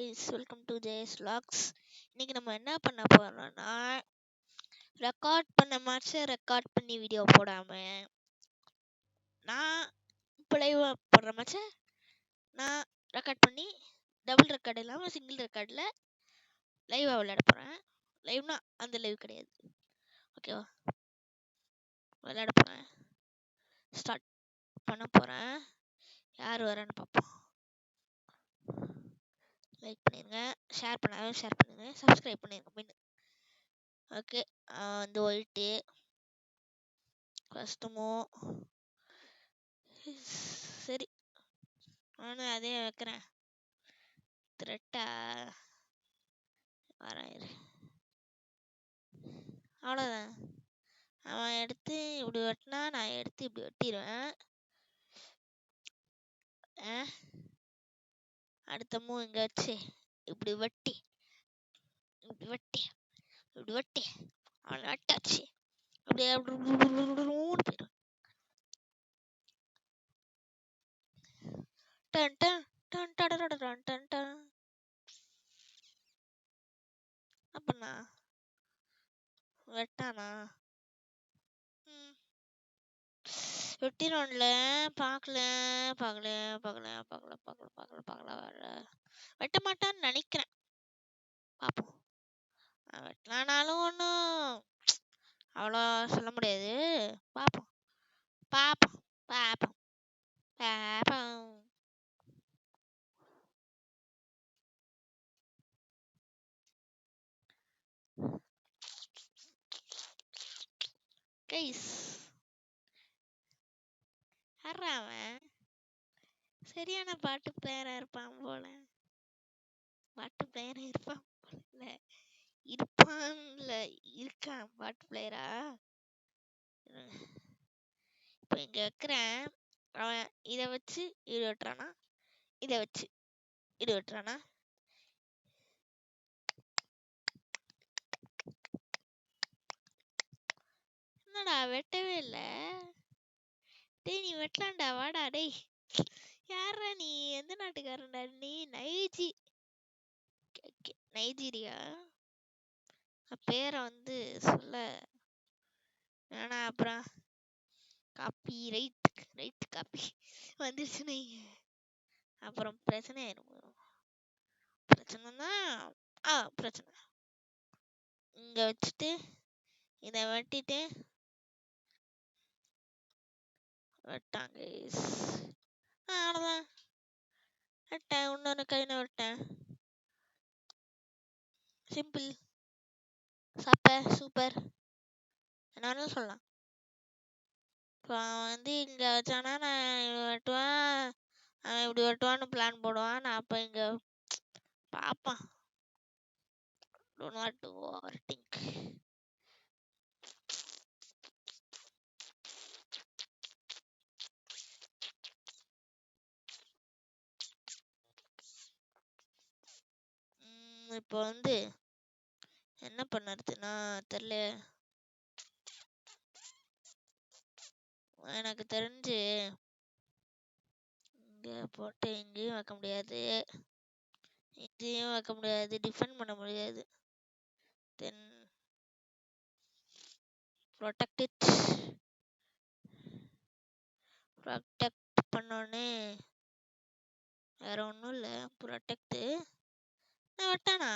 guys, welcome to JS Vlogs. இன்னைக்கு நம்ம என்ன பண்ண போறோம்னா ரெக்கார்ட் பண்ண மாதிரி ரெக்கார்ட் பண்ணி வீடியோ போடாம நான் இப்போ லைவ் போடுற மாதிரி நான் ரெக்கார்ட் பண்ணி டபுள் ரெக்கார்ட் இல்லாமல் சிங்கிள் ரெக்கார்டில் லைவாக விளையாட போகிறேன். லைவ்னா அந்த லைவ் கிடையாது, ஓகேவா? விளையாட போகிறேன், ஸ்டார்ட் பண்ண போகிறேன். யார் வரேன்னு பார்ப்போம். லைக் பண்ணிடுங்க, ஷேர் பண்ணுங்க, சப்ஸ்கிரைப் பண்ணிடுங்க மெயின். ஓகே, வந்து ஒயிட்டு கஷ்டமோ சரி, நானும் அதே வைக்கிறேன். த்ரெட்டா வரேன், அவ்வளோதான். அவன் எடுத்து இப்படி வெட்டினா நான் எடுத்து இப்படி வெட்டிடுவேன். அடுத்த மூவ் இங்கே வச்சு இப்படி வெட்டி இப்படி வெட்டி இப்படி வெட்டி அவனை வெட்டாச்சு அப்படியே போயிடும். டன் டன் டன் டன் டன் டன் டன். அப்பண்ணா வெட்டானா வெட்டினோன்ல பார்க்கல பார்க்கல பார்க்கல பார்க்கல பார்க்கல பார்க்கல பார்க்கல வர வெட்ட மாட்டான்னு நினைக்கிறேன். பார்ப்போம். வெட்டலானாலும் ஒன்றும் அவ்வளோ சொல்ல முடியாது. பார்ப்போம் பார்ப்போம் பார்ப்போம் பார்ப்போம். கைஸ், அவன் சரியான பாட்டு பிளேயரா இருப்பான் போல. பாட்டு பிளேயரா இருப்பான் போல இருப்பான்ல இருக்கான் பாட்டு பிளேயரா. இப்போ இங்க வைக்கிறேன். அவன் இதை வச்சு இது வெட்டுறானா, இதை வச்சு இது வெட்டுறானா. என்னடா வெட்டவே இல்லை? டேய் நீ வெட்டலாம்டா, வாடா. டேய் யாரா நீ? எந்த நாட்டுக்காரன்டா நீ? நைஜீரியா பேரை வந்து சொல்ல வேணா, அப்புறம் காப்பி ரைட் காப்பி வந்துருச்சுன்னு அப்புறம் பிரச்சனை ஆயிடும். பிரச்சனைனா பிரச்சனை. இங்க வச்சுட்டு இதை வெட்டிட்டு வெட்டாங்க. அவ்வளோதான், வெட்டேன். இன்னொன்று கையில் வெட்டேன். சிம்பிள், சூப்பர் என்னாலும் சொல்லலாம். இப்போ அவன் வந்து இங்கே வச்சானா நான் வெட்டுவேன், அவன் இப்படி வெட்டுவான்னு பிளான் போடுவான். நான் அப்போ இங்கே பார்ப்பான். Do not overthink. இப்போ வந்து என்ன பண்ணுறதுன்னா தெரியல. எனக்கு தெரிஞ்சு இங்கே போட்டு இங்கேயும் வைக்க முடியாது, இங்கேயும் வைக்க முடியாது, டிஃபெண்ட் பண்ண முடியாது. தென் ப்ரொடெக்ட் பண்ணோன்னே வேற ஒன்றும் இல்லை. ப்ரொடெக்ட் வெட்டானா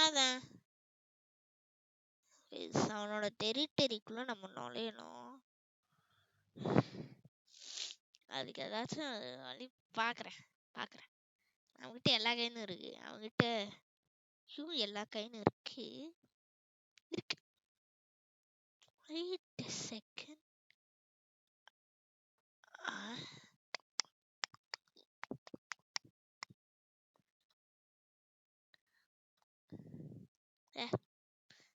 அதான் அவனோட டெரிட்டரிக்குள்ள நம்ம நுழையணும். அதுக்கு ஏதாச்சும் வழி பார்க்குறேன். அவங்ககிட்ட எல்லா கைனும் இருக்கு, அவங்ககிட்ட எல்லா கைனும் இருக்கு. Wait a second.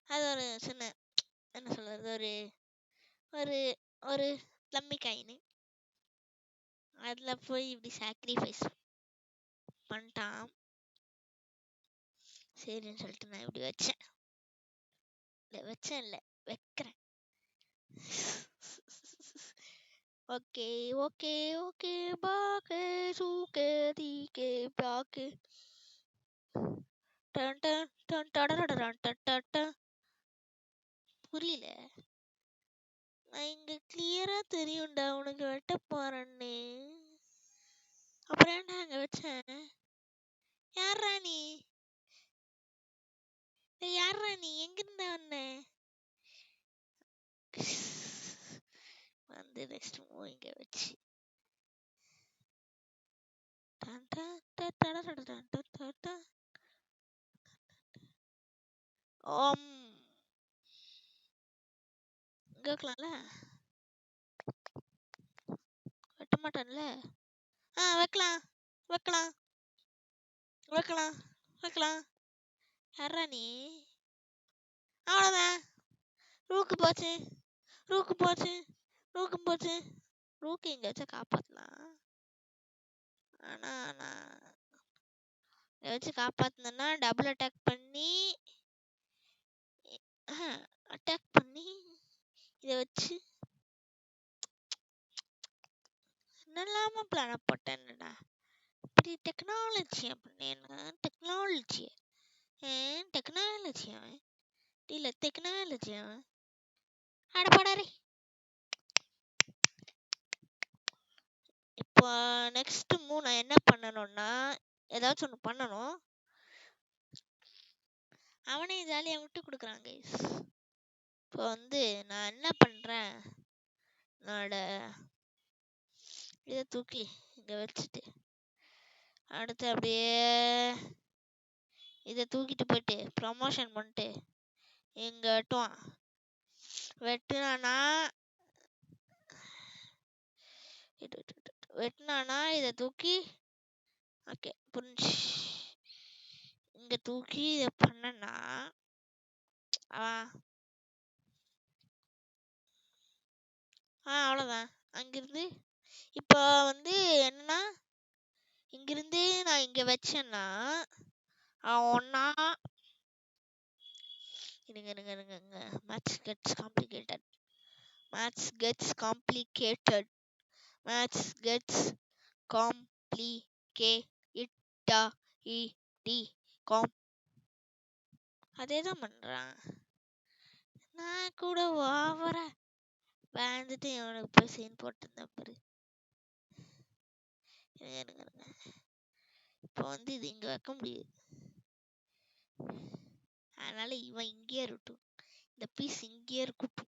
அது ஒரு சின்ன என்ன சொல்றது, ஒரு ஒரு ஒரு லம்மி காயின். அதில் போய் இப்படி சாக்ரிஃபைஸ் பண்ணிட்டான். சரின்னு சொல்லிட்டு நான் இப்படி வச்சேன். இல்லை வைக்கிறேன். ஓகே ஓகே ஓகே பாக்கே சூக்கே தீக்கே பாக்கே டன் டன் டன் டடடடடன் டன் டன் டன். புரியல. நான் இங்க கிளியரா தெரியும்டா உனக்கு வெட்ட போறேன்னு. அப்புறம் ஏன்டா அங்க வச்சேன்? யார்ரா நீ? யார்ரா நீ? எங்கிருந்தா வந்த? வந்து நெக்ஸ்ட் மூவ் இங்க வச்சு டன் டன் டன் டடடடடன் டன் டன் டன். ஓம் இங்க வைக்கலாம்ல? வெட்ட மாட்டான்ல? வைக்கலாம் வைக்கலாம் வைக்கலாம் வைக்கலாம். யார்ரா நீ? அவ்வளோதான். ரூக்கு போச்சு ரூக்கு போச்சு ரூக்கு போச்சு. ரூக்கு இங்க வச்சா காப்பாத்தலாம். ஆனா நான் இதை வச்சு காப்பாத்தினா டபுள் அட்டாக் பண்ணி இதை வச்சு என்னெல்லாம பிளான போட்டேன்டா. இப்படி டெக்னாலஜி அப்படின்னா டெக்னாலஜி டெக்னாலஜி அவன் இல்ல டெக்னாலஜி அவன் அடப்படாரே. இப்போ நெக்ஸ்ட் மூவ் நான் என்ன பண்ணணும்னா ஏதாச்சும் ஒன்று பண்ணணும். அவனே ஜாலியாக விட்டு கொடுக்குறான் கைஸ். இப்போ வந்து நான் என்ன பண்றேன், என்னோட இதை தூக்கி இங்க வச்சுட்டு அடுத்து அப்படியே இதை தூக்கிட்டு போயிட்டு ப்ரமோஷன் பண்ணிட்டு இங்க வெட்டுவான். வெட்டினானா இதை தூக்கி ஓகே புரிஞ்சு இங்க தூக்கி இதை பண்ணனா அவ்வளோதான். அங்கிருந்து இப்போ வந்து என்னன்னா இங்கிருந்து நான் இங்க வச்சேன்னா ஒன்னா இருங்க match gets complicated match gets complicated match gets complicated com அதே தான் பண்றான். நான் கூட ஓவரா வாழ்ந்துட்டு இவனுக்கு போய் சீன் போட்டிருந்தேன் பாரு. இப்போ வந்து இது இங்க வைக்க முடியாது. அதனால இவன் இங்கேயே இருக்கட்டும். இந்த பீஸ் இங்கேயே இருக்கட்டும்.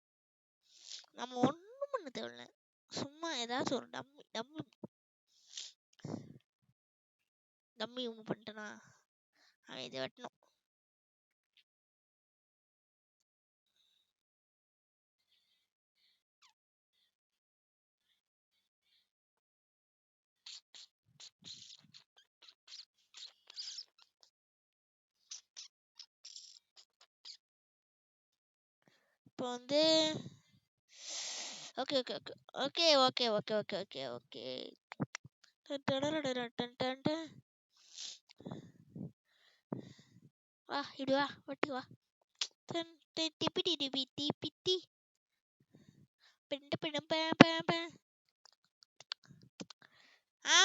நம்ம ஒண்ணும் பண்ண தேவையில்ல. சும்மா ஏதாச்சும் ஒரு டம்மி பண்ணிட்டனா அவன் இதை வெட்டணும். இப்போ வந்து okay okay okay okay okay okay okay okay okay வா இப்படி வா வட்டி வா டிப்பிட்டி டிப்பி டிப்பிட்டி பிண்டு பிண்டு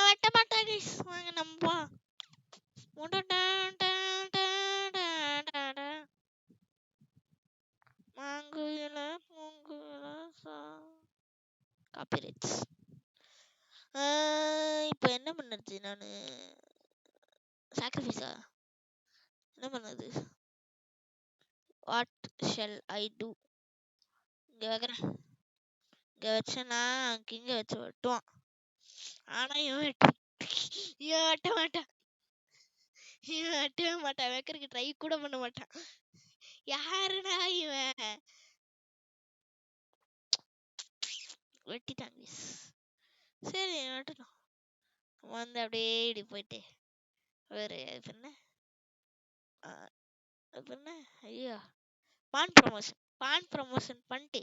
வெட்ட மாட்டா கைஸ். வாங்க நம்ம வா மாங்குயில பூங்குயில காப்பிரைட்ஸ். இப்போ என்ன பண்ணுறது நான் சாக்ரிஃபைஸா என்ன பண்ணது? What shall I do? இங்கே வைக்கிறேன். இங்கே வச்சேன்னா அங்கே இங்கே வச்சு வெட்டுவான். ஆனா இவன் வெட்ட மாட்டான். இவன் வெட்டவே மாட்டான். வைக்கிறதுக்கு ட்ரை கூட பண்ண மாட்டான். யாருடா இவன்? வெட்டிட்டாங்க. சரி வெட்டணும். வந்து அப்படியே இப்படி போயிட்டு ஒரு என்ன ஐயோ பான் ப்ரமோஷன் பண்ணிட்டு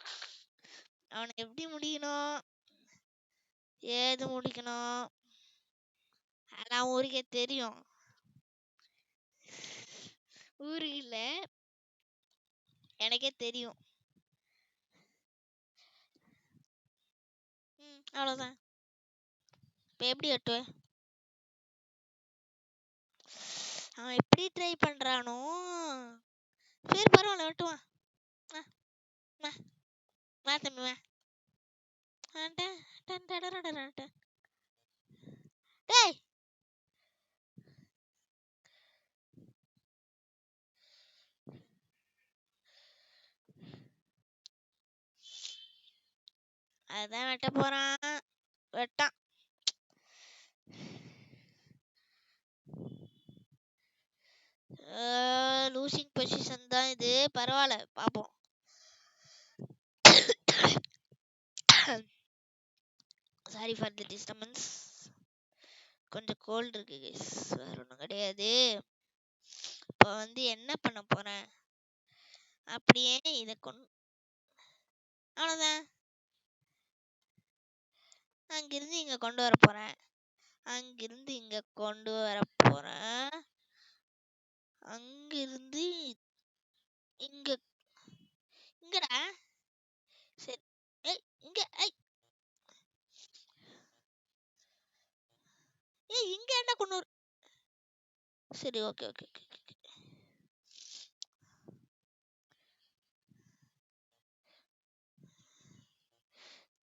அவனை எப்படி முடிக்கணும், ஏது முடிக்கணும் அதான் ஊருக்கே தெரியும். ஊருக்கு இல்ல, எனக்கே தெரியும். அவ்வளவுதான். இப்ப எப்படி வெட்டுவேன்? அவன் எப்படி ட்ரை பண்றானோ. சரி பரவாயில்ல, வெட்டுவான். வா தம்பி வா. டேய் அதான் வெட்ட போறான். வெட்டான். லூசிங் பொசிஷன் தான் இது. பரவாயில்ல, பாப்போம். Sorry for the disturbance. கொஞ்சம் கோல்டு இருக்கு கைஸ், வேற ஒன்றும் கிடையாது. இப்போ வந்து என்ன பண்ண போறேன், அப்படியே இதை அவ்வளோதான். அங்கிருந்து இங்க கொண்டு வர போறேன். அங்கிருந்து இங்க கொண்டு வர போறேன். அங்கிருந்து இங்க இங்கடா. சரி, ஏய் இங்க, ஏய் இங்க என்ன கொண்டு வர. சரி, ஓகே ஓகே ஓகே.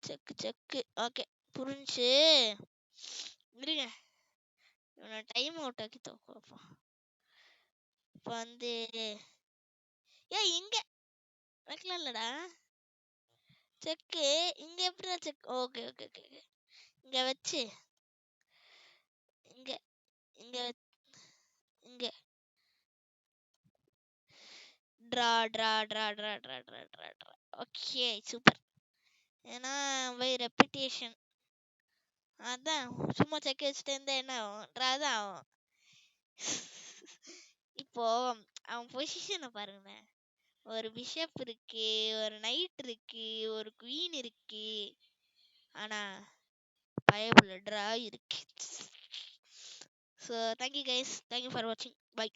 செக்கு செக்கு, ஓகே புரிஞ்சு. இருங்க, டைம் அவுட் ஆக்கி தோப்பா. இப்போ வந்து இங்க வைக்கலாம்லடா செக்கு. இங்க எப்படிடா செக்? Okay okay okay. இங்க வச்சு இங்க இங்க இங்க draw draw draw draw draw draw draw draw. Okay super. ஏன்னா பை ரெப்பிட்டேஷன். அதான் சும்மா செக் வச்சுட்டு இருந்தா என்ன ஆகும், ட்ரா தான் ஆகும். இப்போ அவன் பொசிஷனை பாருங்க. ஒரு பிஷப் இருக்கு, ஒரு நைட் இருக்கு, ஒரு குவீன் இருக்கு. ஆனா பயபுள்ள ட்ரா இருக்கு. So thank you guys, thank you for watching, bye.